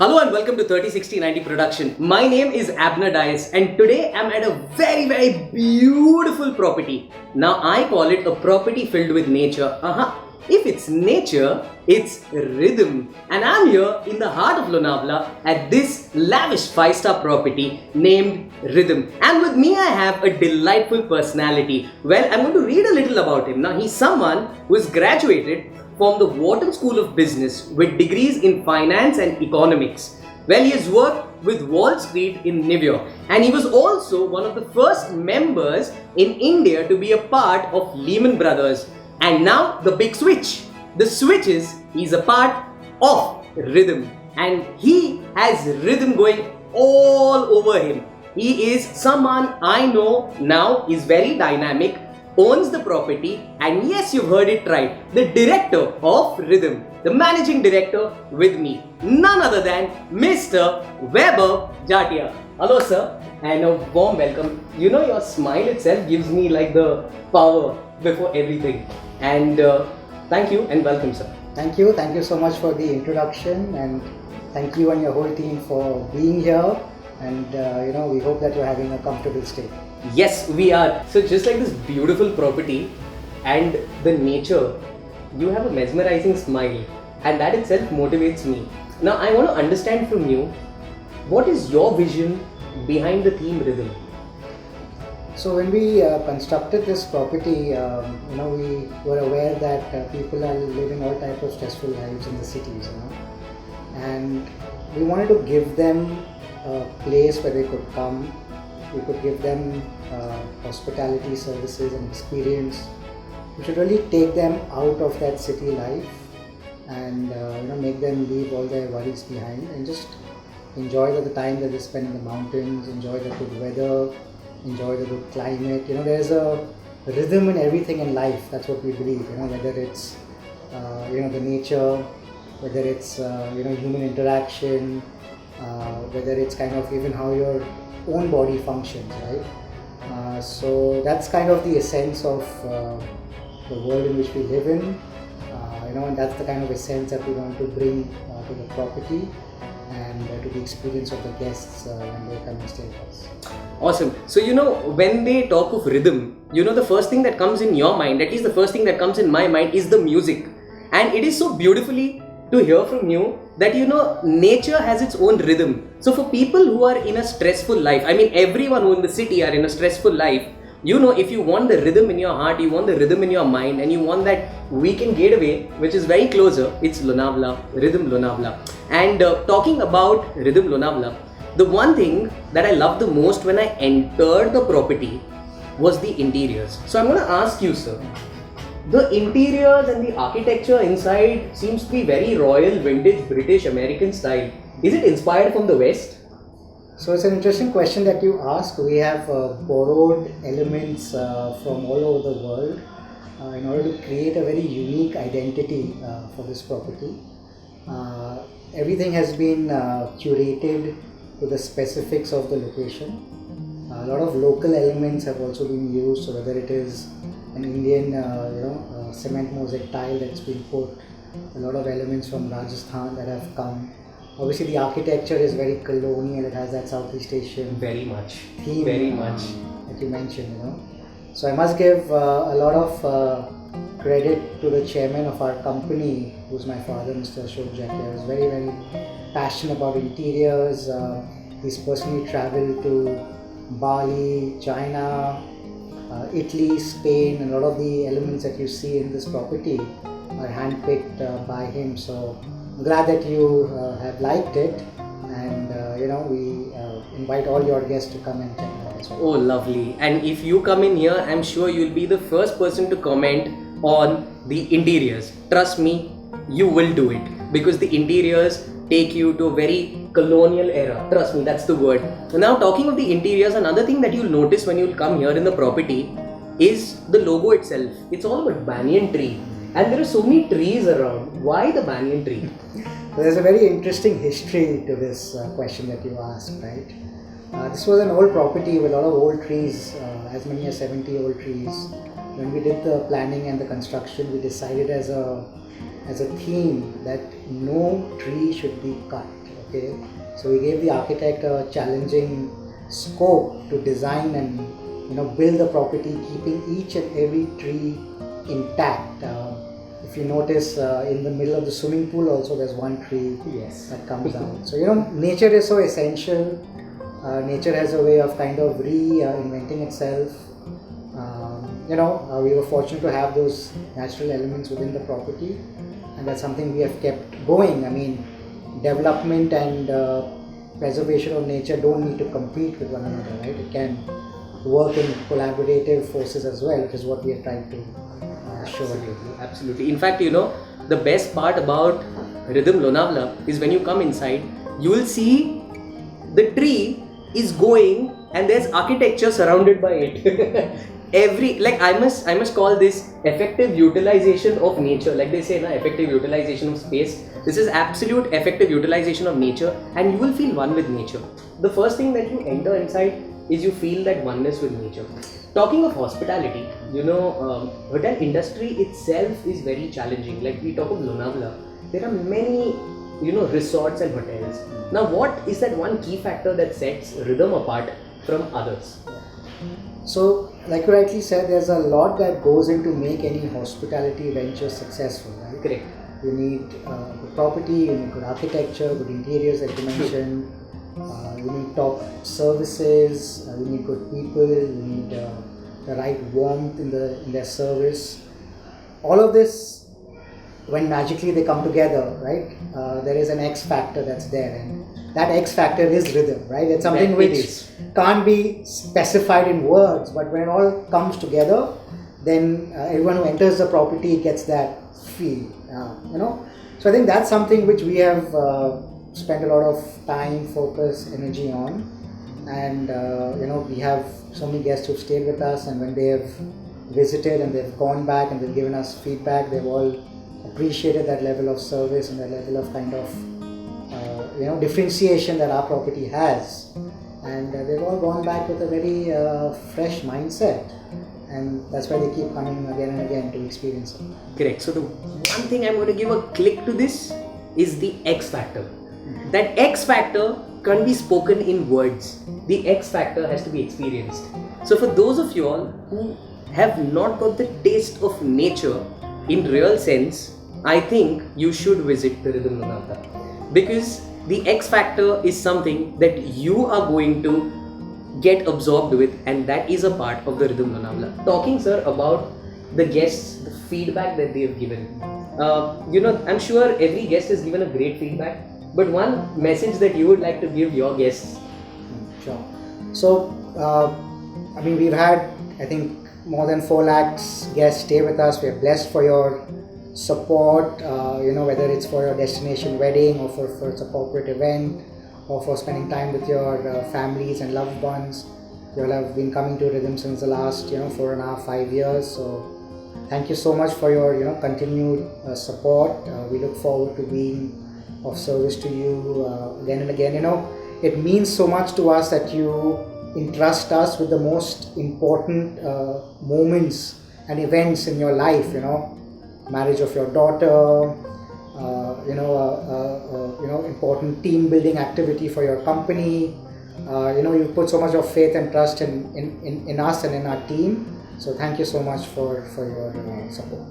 Hello and welcome to 306090 production. My name is Abner and today I'm at a very beautiful property. Now I call it a property filled with nature. If it's nature, it's rhythm. And I'm here in the heart of Lonavala at this lavish 5-star property named Rhythm. And with me I have a delightful personality. Well, I'm going to read a little about him. Now he's someone who is graduated from the Wharton School of Business with degrees in finance and economics. Well, he has worked with Wall Street in New York, and he was also one of the first members in India to be a part of Lehman Brothers. And now the big switch. The switch is he's a part of Rhythm, and he has Rhythm going all over him. He is someone I know now is very dynamic, owns the property, and yes, you've heard it right, the director of Rhythm, the managing director with me, none other than Mr.Vaibhav Jatia. Hello sir, and a warm welcome. You know, your smile itself gives me like the power before everything. And thank you and welcome sir. Thank you so much for the introduction, and thank you and your whole team for being here, and we hope that you're having a comfortable stay. Yes, we are. So just like this beautiful property and the nature, you have a mesmerizing smile, and that itself motivates me. Now I want to understand from you, what is your vision behind the theme Rhythm? So when we constructed this property, we were aware that people are living all types of stressful lives in the cities, and we wanted to give them a place where they could come. We could give them hospitality services and experience which would really take them out of that city life and make them leave all their worries behind and just enjoy the time that they spend in the mountains, enjoy the good weather, enjoy the good climate. There's a rhythm in everything in life. That's what we believe. Whether it's the nature, whether it's human interaction, whether it's kind of even how your own body functions, right? So that's kind of the essence of the world in which we live in, and that's the kind of essence that we want to bring to the property and to the experience of the guests when they come and stay with us. Awesome. So when they talk of rhythm, the first thing that comes in your mind, at least the first thing that comes in my mind, is the music. And it is so beautifully to hear from you that nature has its own rhythm. So for people who are in a stressful life, I mean everyone who in the city are in a stressful life, if you want the rhythm in your heart, you want the rhythm in your mind, and you want that weekend getaway, which is very closer, it's Lonavala, Rhythm Lonavala. And talking about Rhythm Lonavala, the one thing that I loved the most when I entered the property was the interiors. So I'm going to ask you, sir, the interiors and the architecture inside seems to be very royal, vintage, British, American style. Is it inspired from the West? So it's an interesting question that you ask. We have borrowed elements from all over the world in order to create a very unique identity for this property. Everything has been curated to the specifics of the location. A lot of local elements have also been used, so whether it is an Indian cement mosaic tile that's been put, a lot of elements from Rajasthan that have come. Obviously the architecture is very colonial, it has that Southeast Asian very much theme that you mentioned. So I must give a lot of credit to the chairman of our company, who's my father, Mr. Jatia. He's very passionate about interiors. He's personally traveled to Bali, China, Italy, Spain, and a lot of the elements that you see in this property are handpicked by him. So I'm glad that you have liked it, and we invite all your guests to come and check it out as well. Oh, lovely. And if you come in here, I'm sure you'll be the first person to comment on the interiors. Trust me, you will do it, because the interiors take you to a very colonial era. Trust me, that's the word. Now talking of the interiors, another thing that you'll notice when you'll come here in the property is the logo itself. It's all about Banyan Tree, and there are so many trees around. Why the Banyan Tree? So there's a very interesting history to this question that you asked, right? This was an old property with a lot of old trees, as many as 70 old trees. When we did the planning and the construction, we decided as a theme that no tree should be cut. Okay, so we gave the architect a challenging scope to design and build the property, keeping each and every tree intact. If you notice, in the middle of the swimming pool also there's one tree Yes. that comes out. So nature is so essential. Nature has a way of kind of reinventing itself. We were fortunate to have those natural elements within the property, and that's something we have kept going. I mean, development and preservation of nature don't need to compete with one another, right? It can work in collaborative forces as well, which is what we are trying to show. Absolutely. In fact, the best part about Rhythm Lonavala is when you come inside, you will see the tree is going and there's architecture surrounded by it. I must call this effective utilization of nature. Like they say, effective utilization of space. This is absolute effective utilization of nature, and you will feel one with nature. The first thing that you enter inside is you feel that oneness with nature. Talking of hospitality, hotel industry itself is very challenging. Like we talk of Lonavala, there are many resorts and hotels. Now, what is that one key factor that sets Rhythm apart from others? So, like you rightly said, there's a lot that goes into make any hospitality venture successful, right? Correct. You need good property, you need good architecture, good interiors, like you mentioned. You need top services, you need good people, you need the right warmth in their service. All of this, when magically they come together, right? There is an X factor that's there, and that X factor is rhythm, right? It's something which can't be specified in words, but when it all comes together, then everyone who enters the property gets that feel, So I think that's something which we have spent a lot of time, focus, energy on, and we have so many guests who've stayed with us, and when they have visited and they've gone back and they've given us feedback, they've all appreciated that level of service and that level of kind of differentiation that our property has, and they've all gone back with a very fresh mindset, and that's why they keep coming again and again to experience it. Correct. So the one thing I'm going to give a click to this is the X factor. That X factor can't be spoken in words. The X factor has to be experienced. So for those of you all who have not got the taste of nature in real sense, I think you should visit the Rhythm Lonavala, because the X factor is something that you are going to get absorbed with, and that is a part of the Rhythm Lonavala. Talking, sir, about the guests, the feedback that they have given. I'm sure every guest has given a great feedback, but one message that you would like to give your guests. Sure. So, we've had, I think, more than 4 lakhs guests stay with us. We are blessed for your support, whether it's for your destination wedding or for it's a corporate event or for spending time with your families and loved ones. You all have been coming to Rhythm since the last 4.5, 5 years. So thank you so much for your continued support. We look forward to being of service to you again and again. It means so much to us that you entrust us with the most important moments and events in your life. Marriage of your daughter, important team building activity for your company. You put so much of faith and trust in us and in our team. So thank you so much for your support.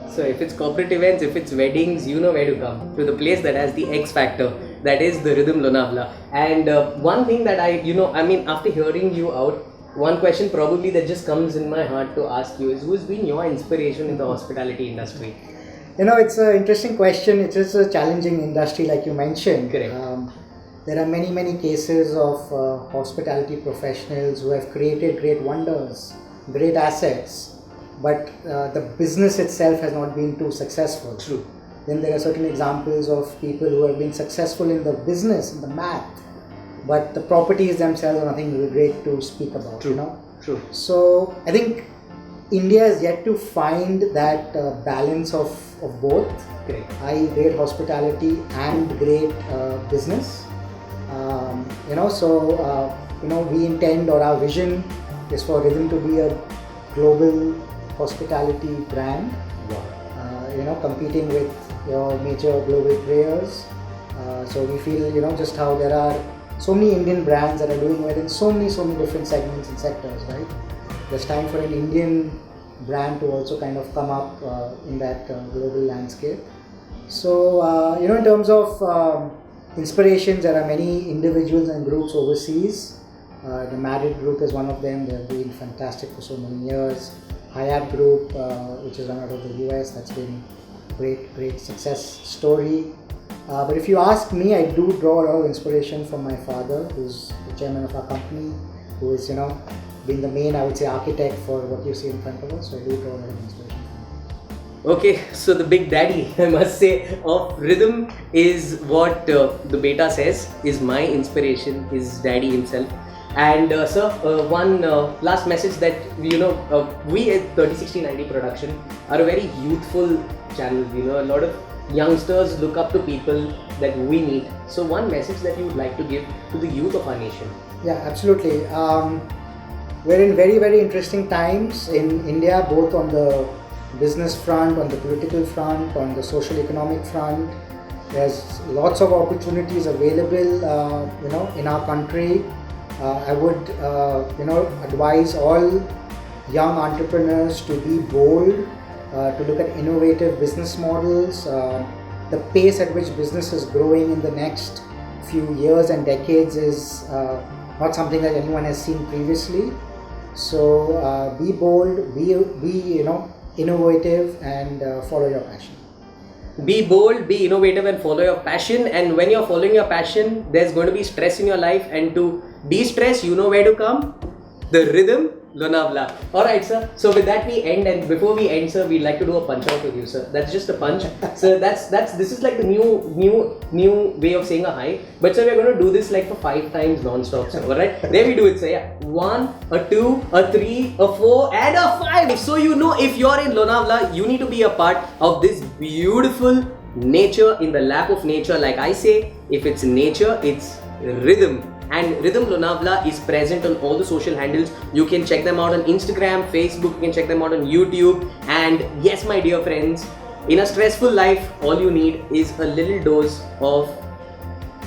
So if it's corporate events, if it's weddings, you know where to come, to the place that has the X factor, that is the Rhythm Lonavala. And one thing that after hearing you out, one question probably that just comes in my heart to ask you is, who's been your inspiration in the hospitality industry? It's an interesting question. It is a challenging industry, like you mentioned. Correct. There are many cases of hospitality professionals who have created great wonders, great assets, but the business itself has not been too successful. True. Then there are certain examples of people who have been successful in the business, in the math, but the properties themselves are nothing great to speak about. True. True. So I think India is yet to find that balance of both. Great. Great hospitality and great business. We intend, or our vision is for Rhythm to be a global hospitality brand. Wow. Competing with your major global players, So we feel, just how there are so many Indian brands that are doing well in so many different segments and sectors, right? There's time for an Indian brand to also kind of come up in that global landscape. So, in terms of inspirations, there are many individuals and groups overseas. The Married Group is one of them. They've been fantastic for so many years. Hayat Group, which is run out of the US, that's been great success story. But if you ask me, I do draw a lot of inspiration from my father, who's the chairman of our company, who is, been the main, I would say, architect for what you see in front of us. So I do draw a lot of inspiration. Okay, so the big daddy, I must say, of rhythm is what the beta says is my inspiration, his daddy himself. And sir, one last message that we at 306090 production are a very youthful channel. A lot of youngsters look up to people that we meet. So one message that you would like to give to the youth of our nation. Yeah, absolutely. We're in very interesting times in India, both on the business front, on the political front, on the social economic front. There's lots of opportunities available, in our country. I would, advise all young entrepreneurs to be bold, to look at innovative business models. The pace at which business is growing in the next few years and decades is not something that anyone has seen previously. So be bold, be innovative, and follow your passion. Be bold, be innovative, and follow your passion. And when you're following your passion, there's going to be stress in your life, and to de-stress, you know where to come? The rhythm, Lonavala. Alright, sir. So with that we end, and before we end, sir, we'd like to do a punch out with you, sir. That's just a punch. So this is like the new way of saying a hi. But sir, we're going to do this like for 5 times non-stop, sir. Alright? There we do it, sir. Yeah. 1, a 2, a 3, a 4, and a 5. So if you're in Lonavala, you need to be a part of this beautiful nature, in the lap of nature. Like I say, if it's nature, it's rhythm. And Rhythm Lonavala is present on all the social handles. You can check them out on Instagram, Facebook, you can check them out on YouTube. And yes, my dear friends, in a stressful life, all you need is a little dose of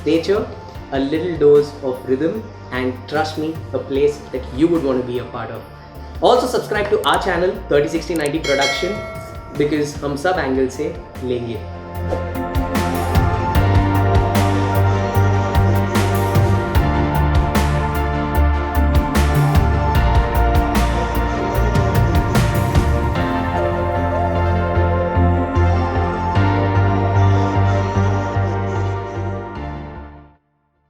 nature, a little dose of rhythm, and trust me, a place that you would want to be a part of. Also subscribe to our channel 306090 Production, because हम सब angle से लेंगे.